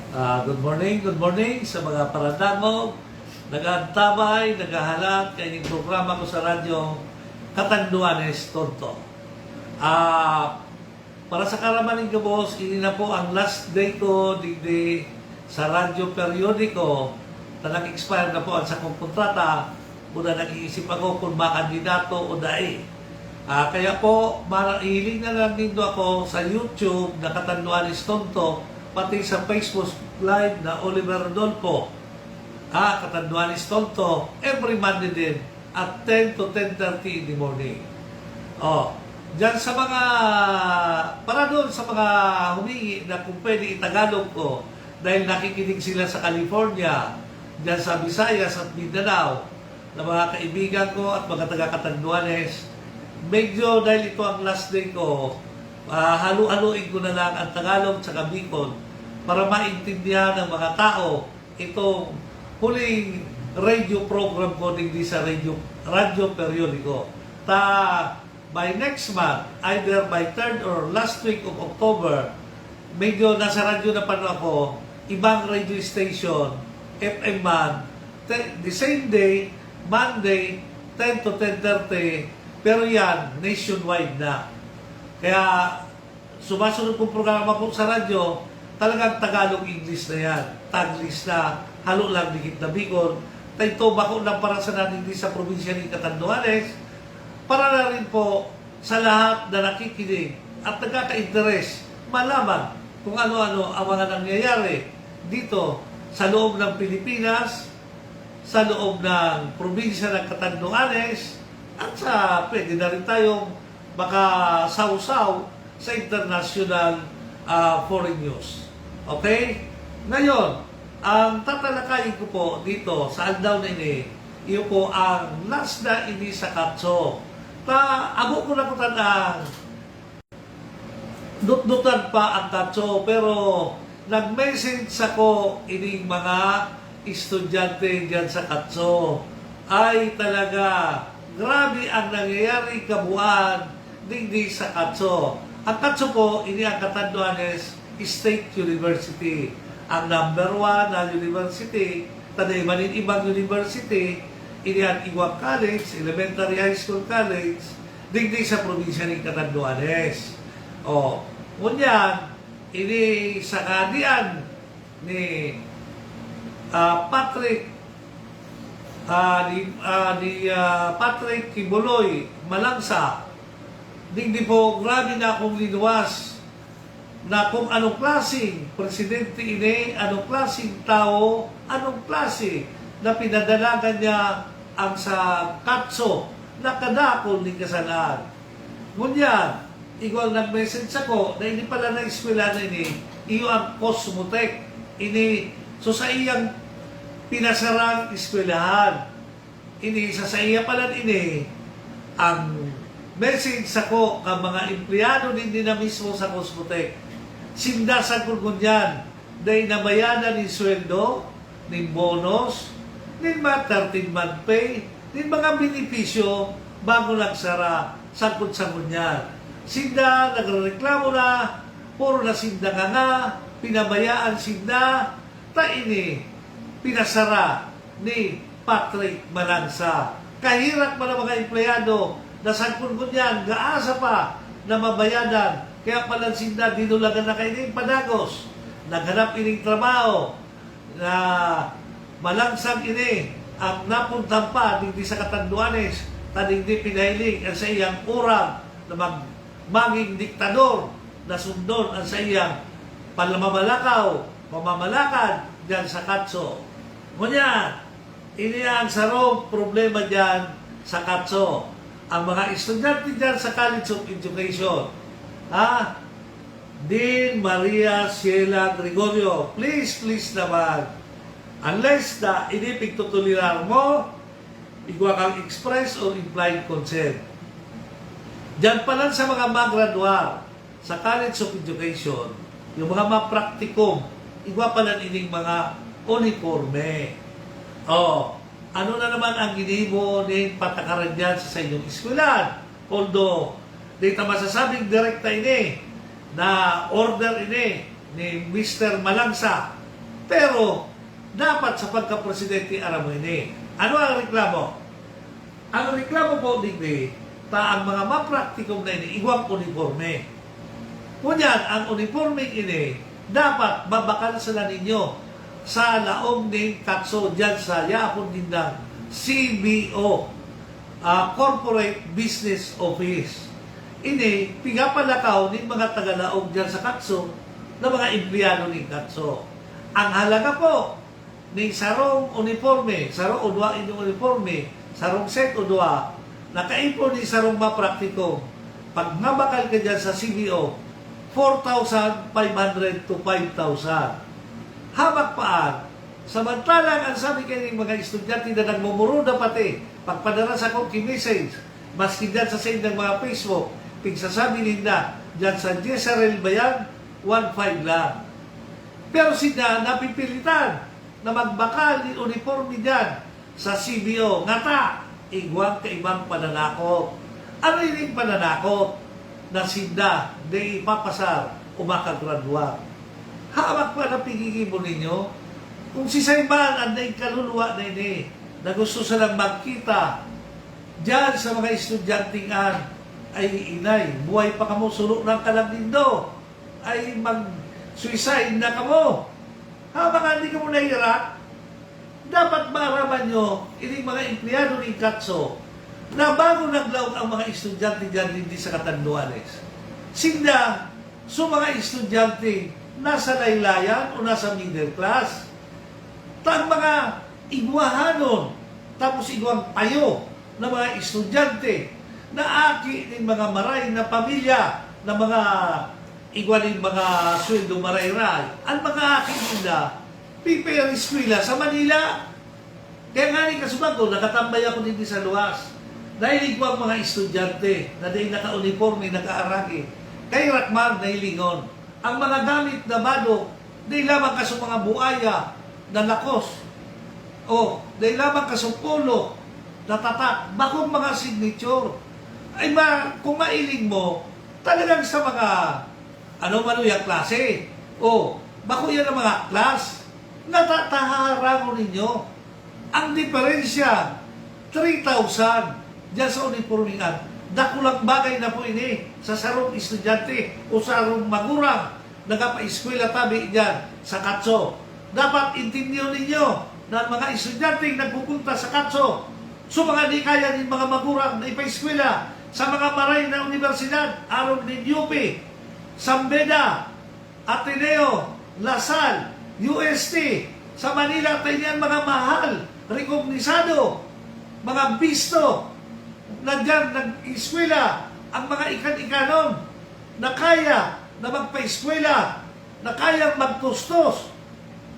Good morning sa mga paradangog, nag-antabay, naghahalat, kaya yung programa ko sa radyo, Katanduanes Tonto. Para sa karamaning kabos, ini na po ang last day ko digdi sa radyo periodiko na nag-expire na po ang sa kong kontrata. Muna nag-iisip ako kung makandidato o dai. Kaya po, hiling na lang dito ako sa YouTube na Katanduanes Tonto, pati sa Facebook Live na Oliver Rodolfo, Katanduanes Tonto, every Monday din at 10 to 10:30 in the morning. Diyan sa mga, para doon sa mga humingi na kung pwede itagalog ko, dahil nakikinig sila sa California, diyan sa Visayas at Mindanao, na mga kaibigan ko at mga taga-Katanduanes, medyo dahil ito ang last day ko, halu-haluin ko na lang ang Tagalog at Bicol para maintindihan ng mga tao itong huling radio program ko hindi sa radyo periodiko. By next month, either by 3rd or last week of October, medyo nasa radyo na pano ako, ibang radio station, FM man, the same day, Monday, 10 to 10:30, pero yan, nationwide na. Kaya, sumasunod kong programa po sa radyo, talagang Tagalog-English na yan. Taglish na, halo lang dikit na Bicol. Ito bako lang para sa natin sa probinsya ni Catanduanes, para na rin po sa lahat na nakikinig at nagkaka-interes, malaman kung ano-ano ang mga nangyayari dito sa loob ng Pilipinas, sa loob ng probinsya ng Catanduanes, at pwede na rin tayong makasawsaw sa international foreign news. Okay? Ngayon, ang tatalakayin ko po dito sa aldaw na ini, iyo po ang last na ini sa Katso. Abo ko na po tanang dut-dutan pa ang Katso, pero nag-message ako ining mga estudyante dyan sa Katso. Ay talaga, grabe ang nangyayari kabuuan digdi sa Katso. Ang Katso po, ini ang Catanduanes State University. Ang number 1 na university, taday manin ibang university, ini ang Iwak College, Elementary High School College, digdi sa probinsya ng Catanduanes. Ngunyan, ini sa kadian ni Patrick Patrick Kibuloy Malangsa, digdi po grabe na akong linuwas na kung anong klaseng presidente ini, anong klaseng tao, anong klase na pinadalagan niya ang sa Katso na kadakol ni kasalaan. Ngunyan, igual nag-message ako na hindi pala na eskwela na ini, iyo ang Cosmotech. Ini, so sa iyang pinasarang eskwelahan. Ini, sa iya pala ini, ang message ako ng mga empleyado din na mismo sa Cosmotech. Sindasan ko ngunyan, dahil nabayanan ni sweldo, ni bonus, ni mga 13-month pay, ni mga benepisyo, bago lang sara, sangkot sa ngunyan. Sinda, nagreklamo na, puro na sinda nga, pinabayaan sinda, ini, pinasara ni Patrick Malangsa. Kahirap man ang mga empleyado na sangkot ngunyan, gaasa pa na mabayanan. Kaya pala sinda, dinulagan na kayo ng padagos. Naghanap ining trabaho na malangsang ini ang napuntan pa hindi sa Catanduanes, taning di pinahiling ang sa iyang urang na maging diktador na sundon ang sa iyang pamamalakaw dyan sa Katso. Ngunyan, ini ang sarong problema dyan sa Katso. Ang mga estudyante dyan sa College of Education, Dean Maria Sheila Gregorio, please naman, unless na inipig tutuliran mo, igwa kang express or implied consent. Diyan pa lang sa mga magraduar sa College of Education, yung mga mapraktikum, igwa pa lang ining mga uniforme. Ano na naman ang ginimo ni patakaran dyan sa inyong eskwelahan? Although, dito masasabing direkta ini na order ini ni Mr. Malangsa Pero, dapat sa pagka-presidente alam mo ini. Ano ang reklamo? Ang reklamo po digdi, ang mga mapraktikong na ini, iwang uniforme. Kunyan, ang uniforme ini, dapat babakal sila ninyo sa laong ng katso dyan sa yapon dindang CBO, Corporate Business Office. Ini, pigapalakaw ng mga tagalaog dyan sa katso na mga empleyado ng katso. Ang halaga po ni sarong uniforme, sarong udwa inyong uniforme, sarong set udwa, nakaipon ni sarong mapraktiko, pag mabakal ka dyan sa CBO, 4,500 to 5,000. Habak paan, samantalang ang sabi kayo ng mga estudyante na nagmumuruda pati, pagpadala sa cookie message, maski dyan sa send ng mga Facebook, pigsasabi nila, dyan sa Jezreel ba yan, 1,500 lang. Pero sila napipilitan na magbakal ni uniforme dyan sa CBO. Ngata, igwang kaibang pananakot. Ano yung pananakot na sinda na ipapasar o makagradwa? Hawak pa na pigigibon ninyo. Kung si Sayman ang kaluluwa na ini, na gusto silang magkita dyan sa mga estudyanteng ay inay, buhay pa kamo, sulok ng kalagdindo, ay mag-suicide na kamo. Habang hindi ka mo nahirap, dapat maaraman nyo, ining mga empleyado ng Katso, na bago naglaog ang mga estudyante dyan hindi sa Catanduanes. Sinda, so mga estudyante, nasa laylayan o nasa middle class. Tang mga igwahanon, tapos igwang payo na mga estudyante, na aki ng mga maray na pamilya, na mga igwanin mga sweldo maray-ray, ang mga aking nila, prepare eskwela sa Manila. Kaya nga rin kasubago, nakatambay ako dito sa luwas. Dahil ko ang mga estudyante na dahil naka-uniforme, naka-araki. Kay Rakmar, nahilingon. Ang mga gamit na bado, dahil lamang kaso mga buaya na lakos. O, dahil lamang kaso polo na tatak. Bakong mga signature. Ay kung mailing mo, talagang sa mga manuyang klase. O, bako yan ang mga klas. Natatahara mo ninyo. Ang diferensya, 3,000 dyan sa uniformingan. Dakulang bagay na po ini sa sarong estudyante o sarong magurang nagapa-eskwela tabi dyan sa Katso. Dapat intindihan ninyo na mga estudyante nagpupunta sa Katso. So mga di kaya ng mga magurang na ipa-eskwela sa mga maray na universidad, araw ni UP, Sambeda, Ateneo, Lasal, UST, sa Manila, tayo yan mga mahal, rekognisado, mga bisto, na dyan nag-eskwela, ang mga ikan-ikanon, na kaya na magpa-eskwela, na kayang magtustos.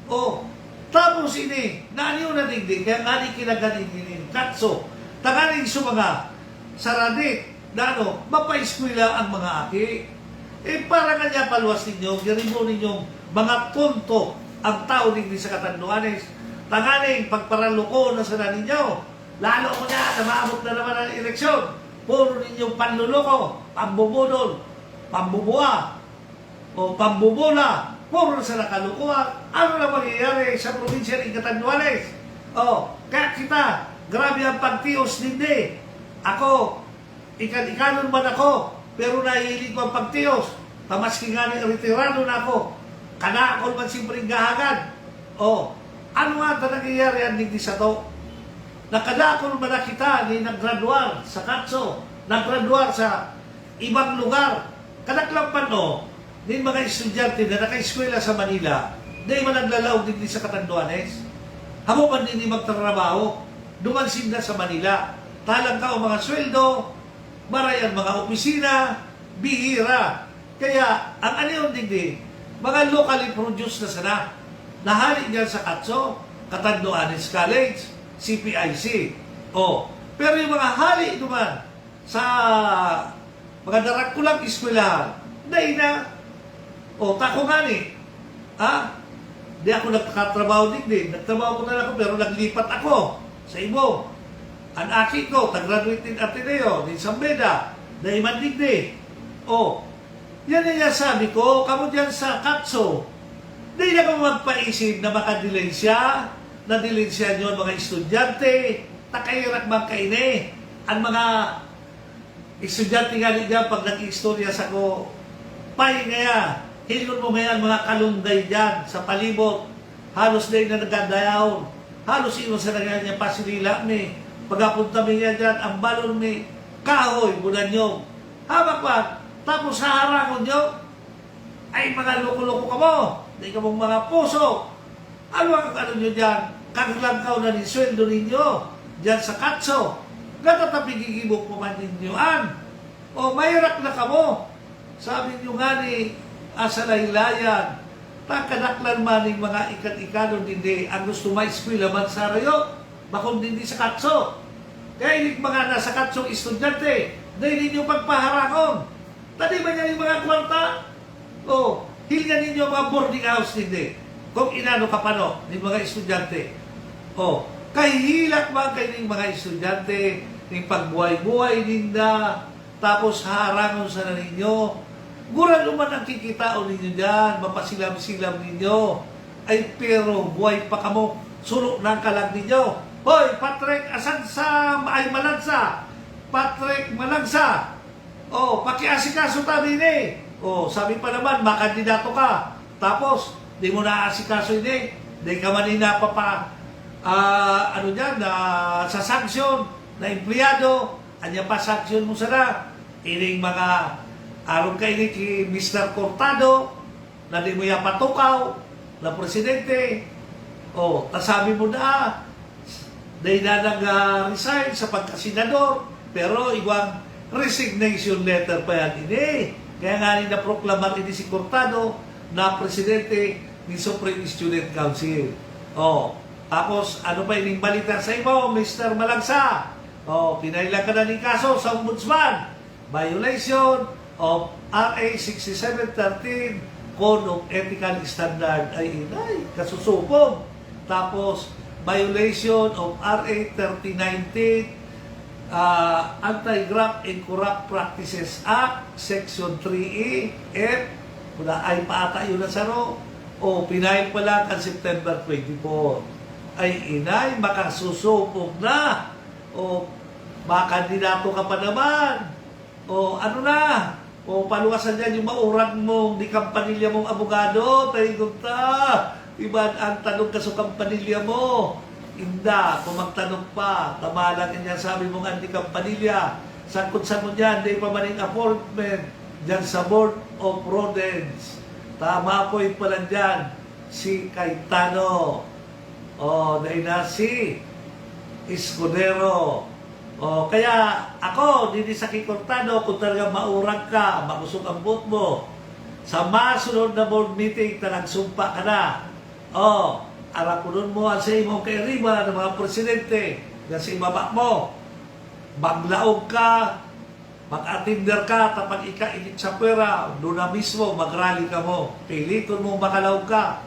O, tapos ini, naaniyo na digdig, kaya nga ni kinaganin ini, Katso, tanganin sa mga saradit, na mapa-eskwela ang mga aki. Para nga niya paluwas ninyo, ginimo ninyong mga tonto ang tao din sa Catanduanes. Tanganing pagparaluko na sana ninyo. Lalo ko na maabot na naman ang eleksyon. Puro ninyong panluloko, pambubudol, pambubuha, o pambubula. Puro na sa nakalukuhan. Ano na mangyayari sa probinsya ng Catanduanes? Kaya kita, grabe ang pagtios hindi. Ako, ikan-ikanon man ako, pero nahihilig ko ang pagtios. Tamaski nga ni retirado na ako. Kanakol man simbreng gahagan. Ano nga ito nangyayari ang hindi sa to? Nakadakol man na kita ni naggraduar sa Katso, naggraduar sa ibang lugar. Kadaklampan ni mga estudyante na naka-eskwela sa Manila, di man naglalaog din sa Catanduanes. Hamo man din magtrabaho, dumansin na sa Manila. Talang ka o mga sweldo, marayan mga opisina, bihira. Kaya, ang anong digdi, mga locally produced na sana, nahali niyan sa Katso, Catanduanes College, CPIC. Pero yung mga hali naman sa mga darakulang eskwelahan, dahil na, tako nga ni, di ako nagkatrabaho din. Nagtrabaho ko na ako, pero naglipat ako sa ibo. Ang aki ko, tag-graduate din Ateneo, din Sambeda, na imandigdi. Yan ang sabi ko, kamo dyan sa Katso, Di na ka magpaisip na makadelay siya, na-delay siya nyo mga estudyante, takairak man kaini. Ang mga estudyante nga niya, pag nag-istorya sa ko, pay ngaya, hilon mo ngayon mga kalunday dyan sa palibot, halos na na nagadayaw, halos ino sa nangyayang niya pasilila ni, pagkapunta mo niya dyan, ang balon ni, kahoy, bulan nyo, habak pa, tapos sa harangon nyo, ay mga loko-loko ka mo, hindi ka mong mga puso, ano ang ano nyo dyan, kaglangkaw na ni sweldo ninyo, dyan sa katso, gatatapigigibok mo man ninyoan, o mayrak na ka mo, sabi nyo nga ni, asalaylayan, takadaklan man ng mga ikat-ikanon hindi, ang gusto ma-eskwila man sa rayo, bakong hindi sa katso, kaya yung mga nasa katsong estudyante, dahil ninyo pagpaharangon, tadi ba niya yung mga kwarta, o, hilgan ninyo mga boarding house hindi. Kung inano ka pa no, ng mga estudyante. O, kahihilak man kayo ng mga estudyante, ng pagbuhay-buhay ninda, tapos harangon sa na ninyo. Gura naman ang kikitao ninyo dyan, mapasilam-silam ninyo. Ay, pero buhay pa kamo, sulok ng kalag ninyo. Hoy, Patrick, asan sa ay Malansa? Patrick Malansa. O, pakiasikaso tabi ni. O, sabi pa naman, makandidato ka. Tapos, di mo naasikaso hindi. Di ka man ano dyan, sa sanksyon, na empleyado, anya pa sanksyon mo sana. Ining mga, aron kay ni Mr. Cortado, na di mo yapatukaw, na presidente. O, tasabi mo na, dahil na nag-resign sa pagkasenador, pero iwang resignation letter pa yan ini. Kaya nga na proklamar ini si Cortado na presidente ni Supreme Student Council. Oh, tapos ano pa ining balita sa imo, Mr. Malagsa? Oh, pinailan ka na ng kaso sa ombudsman. Violation of RA 6713 Code of Ethical Standard ay inay, kasusubog. Tapos violation of RA 3019 Anti-Graft and Corrupt Practices Act, Section 3E, F, kung ay paata yun na saro, o pinahil pa lang ang September 24. Ay inay, makasusupog na, o makandidato ka pa naman, o ano na, o paluwasan dyan yung maurag mong di kampanilya mong abogado, tayo ta, iba ang tanong ka sa kampanilya mo, Inda, kung magtanong pa, tamalan niya sabi mong Andy Campanilla, sangkot-sangkot yan, di pa maning appointment dyan sa Board of Prudence. Tama po yung pala dyan, si Cayetano, o dahil na si Escudero. O kaya ako, hindi sa Kikortano, kung talaga maurang ka, makusok ang boot mo, sa masunod na board meeting, talagsumpa ka na. O, arapunon mo sa imong kairiba ng mga presidente na sa ibaba mo. Maglaog ka, mag-atinder ka, tapag ika-init sa pera, doon na mismo, mag-rally ka mo. Piliton mo makalaog ka.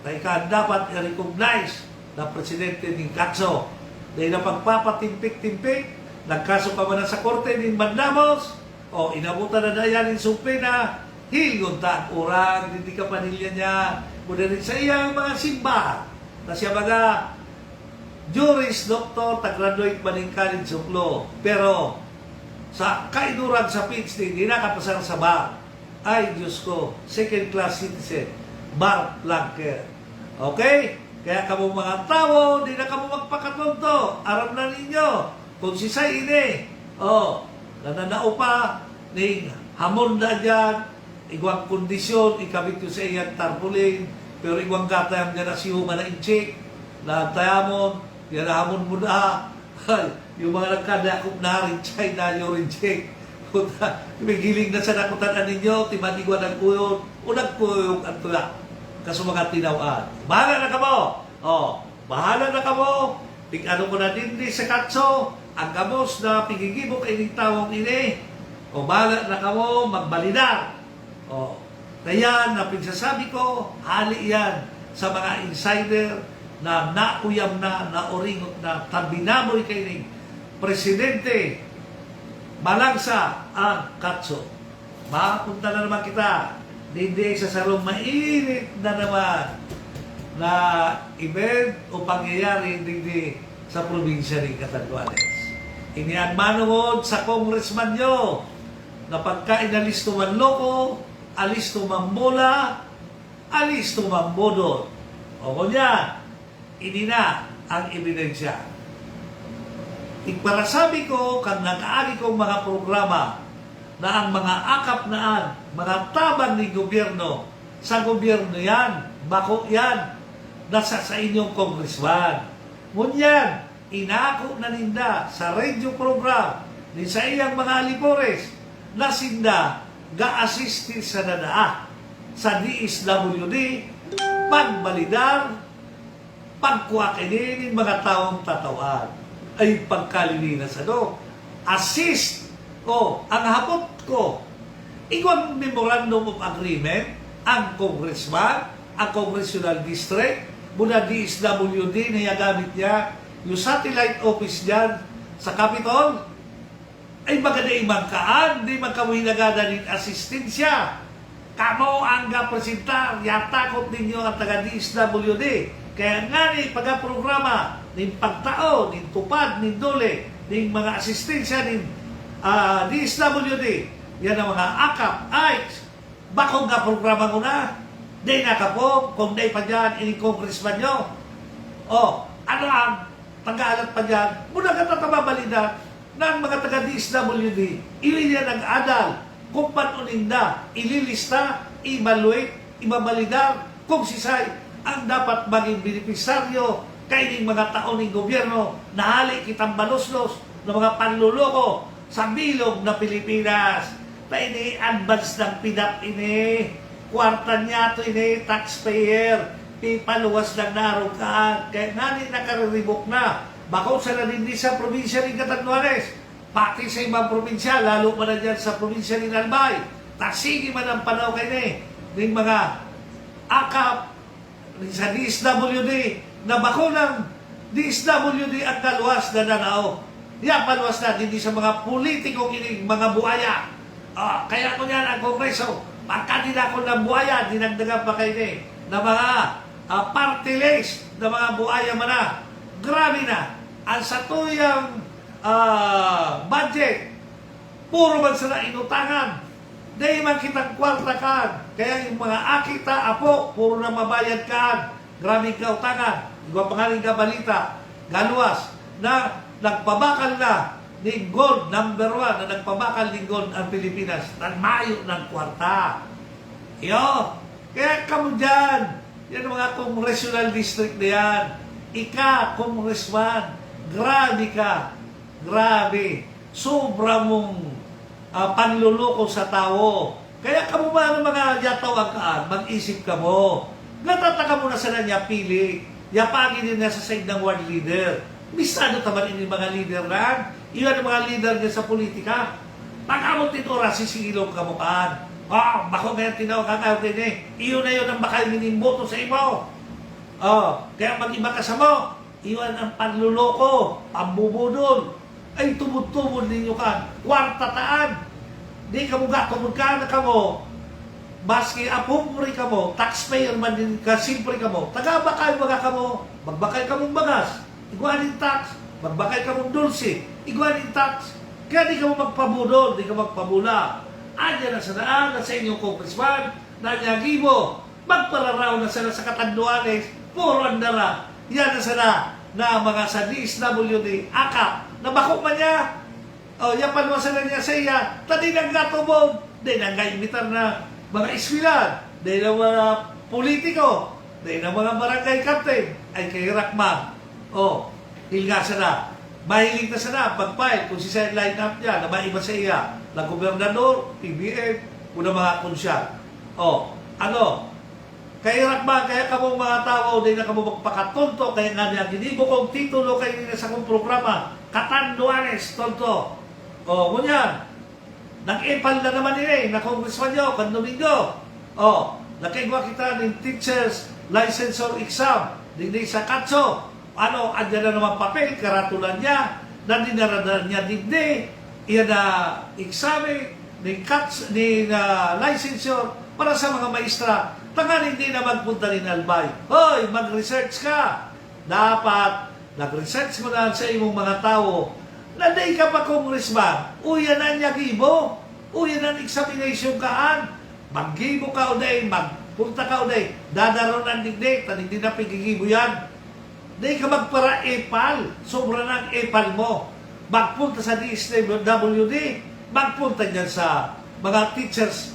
Na ika dapat i-recognize na presidente ng Katso. Dahil na pagpapatimpik-timpik, nagkaso ka man sa korte ng Mandamos, o inabutan na yan yung supina, hilgon ta ang urang, hindi ka panilya niya, muna rin sa iyang mga simbahan, na siya mga juris doctor, tag-graduate maning college of law. Pero sa kaidurang sa PhD, hindi nakapasang sa bar. Ay, Diyos ko, second class citizen, bar blanker. Okay? Kaya kamo mga tao, hindi na kamo magpakatonto. Aram na ninyo, kung si Say ini, nananao pa, ning hamon na dyan, igwang kondisyon, ikabit ko sa iyang tarpaulin, pero igwang gata yung dyan na siyuma na inchik, na tayamon, yan na hamon mo na, yung mga nagkadakop na rinchay na yung rinchik. Giling na sa nakutanan ninyo, timanigwan ng kuyon, unang kuyong ang tulak, kaso mga tinawaan. Bahala na ka mo! Bahala na ka mo! Ano ko na din sa Katso, ang gamos na pigigibok ay ng tawang ini, bahala na ka mo, magbalidar. Kaya na pinsasabi ko, hali yan sa mga insider na nauyam na oringot na tabinamoy kay ni Presidente Malagsa ang Katso. Mapunta na naman kita Hindi sa sarong mainit na naman na event o pangyayari hindi sa probinsya ng Catanduanes. Inian manuod sa congressman nyo na pagka inalis tumanloko, alis tumambula, alis tumambodot. O kunya, ini na ang ebidensya. Iparasabi ko kang nakaagi kong mga programa na ang mga akap naan, mga tabang ni gobyerno, sa gobyerno yan, bako yan, nasa sa inyong congressman. Ngunyan, inako na ninda sa radio program ni sa iyang mga alipores na sinda ga-assist sa dadaa sa DSWD pagbalidar pagkuha kini ng mga taong tatawan ay pagkalilinas assist ko ang hapot ko igwang memorandum of agreement ang congressman ang congressional district muna DSWD na gamit niya yung satellite office dyan sa Capitol, ay maganda imangkaan, di magkawinagada din asistensya. Kamo ang gapresentar, yatakot ninyo ang taga-DSWD. Kaya nga ni pagka-programa, ning pagtao, ning tupad, ning dole, ning mga asistensya ning DSWD, yan ang mga akap, ay, bakong ka-programa ko na, di nakapo, kung di pa dyan, ini congressman nyo. O, ano ang tagaalat pa dyan, muna ka tatababalida ng mga taga-DSWD, iliyan ang adal, kung panuninda, ililista, evaluate, ibabalidar, kung sisay, ang dapat maging benepisaryo kay mga taon ng gobyerno na hali kitang baloslos ng mga panluloko sa bilog na Pilipinas. Na ini-advance ng PIDAP ini, kwarta niya ito ini, taxpayer, paluwas ng narukaan, kaya nga nakaribok na. Bakaw sa nanindi sa probinsya ng Catanduanes, pati sa ibang probinsya, lalo pa na dyan sa probinsya ng Albay. Tasigi man ang panaw kayo ng mga akap sa DSWD, na bako ng DSWD ang kaluwas na nanao. Yan paluwas na, hindi sa mga politikong ining mga buhaya. Kaya ko yan ang Kongreso, pagkandida ko ng buhaya, dinagdagan pa kayo na mga party list na mga buhaya man na. Grabe na. Ang satuyang budget, puro man sila inutangan. Di man kitang kwarta kan. Kaya yung mga akita, apo, puro na mabayad kan. Grabe ka utangan. Iba pangaling ka balita, galuwas, na nagpabakal na ni gold number 1, na nagpabakal ni gold ang Pilipinas. Nagmayo ng kwarta. Iyo. Kaya kamo dyan. Yan ang mga congressional district na yan. Ika, congressman, grabe ka. Grabe. Sobra mong panluloko sa tao. Kaya kamo ba ng mga yataw ang kaan, mag-isip ka mo. Natataka mo na sa niya pili. Yapagin din niya sa side ng world leader. Bisado taman ini mga leader na. Iyan ang mga leader niya sa politika. Pag-amot nito oras, sisigilong kamukaan. Bako ngayon tinawag ang outin Iyon na yun ang baka minimboto sa imo. Kaya mag-iba ka sa mo. Iwan ang panluloko, pambubudol. Ay tumud-tumud ninyo ka. Kwartataan. Di ka mo gatumod ka na ka mo. Baski apumri ka mo. Taxpayer man din ka, simpre ka mo. Taga-bakay baga ka mo. Magbakay ka mong bagas. Iguanin tax. Magbakay ka mong dulce. Iguanin tax. Kaya di ka mo magpabudol. Di ka magpabula. Andiyan na sa daan na sa inyong congressman, nanyagi mo, magpararaw na sana sa Catanduanes, puro andara. Yan na sana na mga sa DSWD, akap, na bako man niya. Yan panwasan na niya sa iya, tadi nang gatubog, di nang gaimitar na mga iswilan, di na mga politiko, di na mga barangay captain, ay kay Rakma. Hilga sana. Mahilig na sana, pag-file, kung si sa line up niya, na maiba sa iya, na gobernador, PBM, kuna mga konsyal. Kaya Rakma, kaya kamo mga tao, di na kamo magpakatonto, kaya nga niya, ginibo kong titulo kayo nila sa kong programa, Catanduanes, tonto. Ngunyan, nag-epal na naman nila, na congressman nyo, kan Domingo. Nakaigwa kita ng teachers licensor exam, hindi sa katso. Andyan na naman papel, karatulan niya, nandinaradan niya digdi, iyan na examen, ni licensure, para sa mga maestra. Tangan hindi na magpunta rin Albay. Hoy, mag-research ka. Dapat, nag-research mo na sa imong mga tao. Naday ka pa congressman, uyan na niya gibo. Uyan na examination kaan. Maggibo ka uday, magpunta ka uday. Dadaron ang digdig, tanig din na pigigibo yan. Di ka magpara epal. Sobra ng epal mo. Magpunta sa DSWD. Magpunta dyan sa mga teachers